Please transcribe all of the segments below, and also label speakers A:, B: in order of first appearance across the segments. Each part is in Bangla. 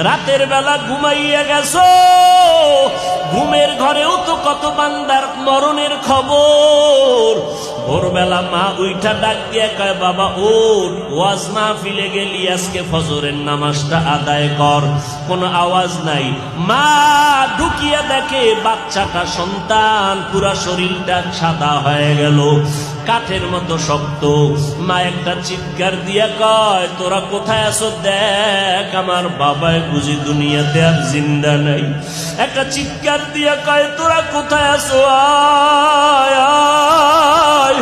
A: রাতের বেলা ঘুমাইয়া গেছো, ঘুমের ঘরেও তো কত বান্দার মরণের খবর। ভোরবেলা মা উইঠা ডাক দিয়ে কয়, বাবা ওঠ, ওয়াজ মাহফিলে গেলি, আজকে ফজরের নামাজটা আদায় কর। কোনো আওয়াজ নাই। মা ঢুকিয়া দেখে বাচ্চাটা, সন্তান, পুরা শরীরটা সাদা হয়ে গেল, কাঠের মতো শক্ত। মা একটা চিৎকার দিয়া কয়, তোরা কোথায় আছো দেখ, আমার বাবাই বুঝি দুনিয়াতে আর জিন্দা নাই। একটা চিৎকার দিয়া কয়, তোরা কোথায় আছো, আয় আয়,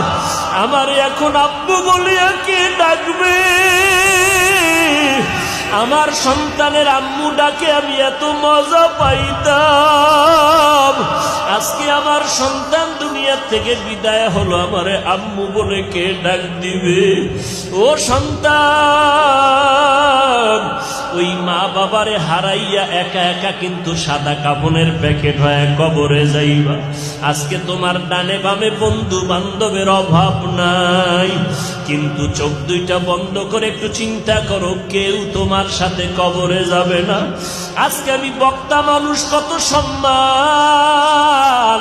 A: আমার এখন আব্বু বলিয়া কে ডাকবে? আমার সন্তানের আম্মু ডাকে আমি এত মজা পাইতাম, আজকে আমার সন্তান দুনিয়া থেকে বিদায় হলো, আমারে আম্মু বলে কে ডাক দিবে? ও সন্তান, ওই মা বাবারে হারাইয়া একা একা কিন্তু সাদা কাফনের প্যাকেট হয়ে কবরে যাইবা। আজকে তোমার ডানে বামে বন্ধু বান্ধবের অভাব নাই, কিন্তু চোখ দুইটা বন্ধ করে একটু চিন্তা করো, কেউ তোমার সাথে কবরে যাবে না। আজকে আমি বক্তা মানুষ, কত সম্মান,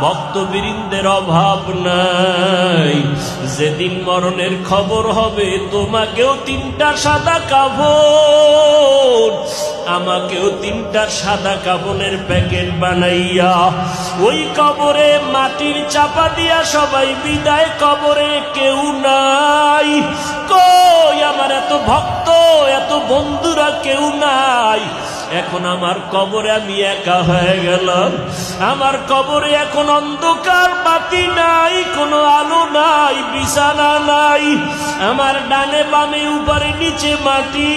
A: ভক্তবৃন্দের অভাব নাই। যেদিন মরণের খবর হবে, তোমাকেও তিনটা সাদা কাফন, আমাকেও তিনটা সাদা কাফনের প্যাকেট বানাইয়া ওই কবরে মাটির চাপা দিয়া সবাই বিদায়। কবরে কেউ নাই, কই আমার এত ভক্ত, এত বন্ধুরা কেউ নাই। এখন আমার কবরে আমি একা হয়ে গেলাম, আমার কবরে এখন অন্ধকার, বাতি নাই, কোনো আলো নাই, বিছানা নাই, আমার ডানে বামে উপরে নিচে মাটি।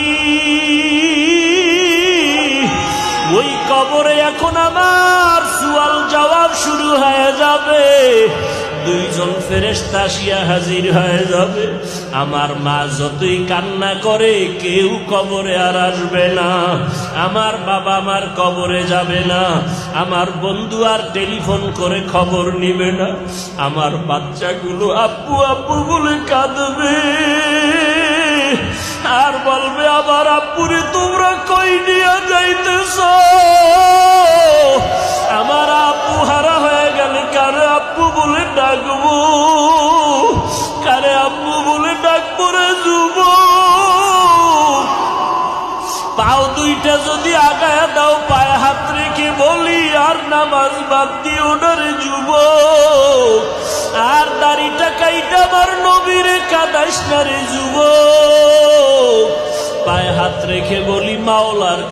A: ওই কবরে এখন আমার সুয়াল জবাব শুরু হয়ে যাবে, দুইজন ফেরেশতা আসিয়া হাজির হয়ে যাবে। আমার মা যতই কান্না করে, কেউ কবরে আর আসবে না, আমার বাবা আমার কবরে যাবে না, আমার বন্ধু আর টেলিফোন করে খবর নিবে না, আমার বাচ্চাগুলো আব্বু আব্বু বলে কাঁদবে আর বলবে, আমার আব্বুরে তোমরা কই নিয়ে যাইতেছ? আমার আব্বু হারা হয়ে গেলে কারে আব্বু বলে ডাকবো, কারে আব্বু বলে ডাকবো রে যুবক? পাও দুইটা যদি আগায় দাও, পায়ে হাত রেখে বলি, আর নামাজ বাদ দিও না রে যুবক, আর দাড়িটা কাইটা আমার নবীরে কাদাইস না রে যুবক। পায়ে হাত রেখে বলি, মাওলার